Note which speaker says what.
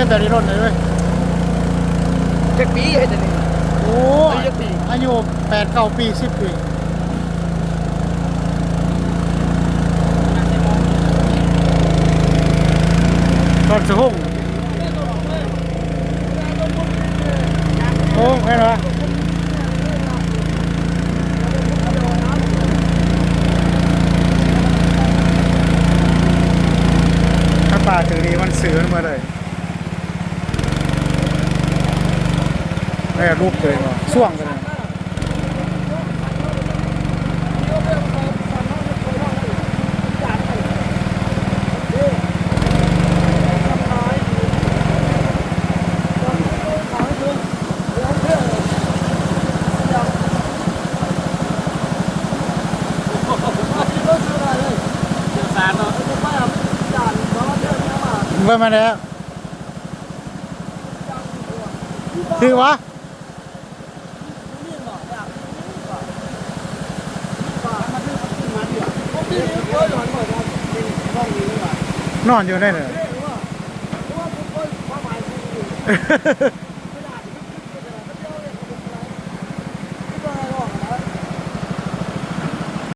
Speaker 1: แบบนี้รถเลยเว้ย
Speaker 2: เจ็ดปีให้จะนี่
Speaker 1: โอ้อายุ8-9 ปี10 ปีรถสะหุ่งโอ้แม่นวะถ้าป่าถือดีมันซื้อมาเลยแม่ลูกเลยว่ะส่วงกันเลยเบิ่งมาแล้วถือวะนอนอยู่ได้เลย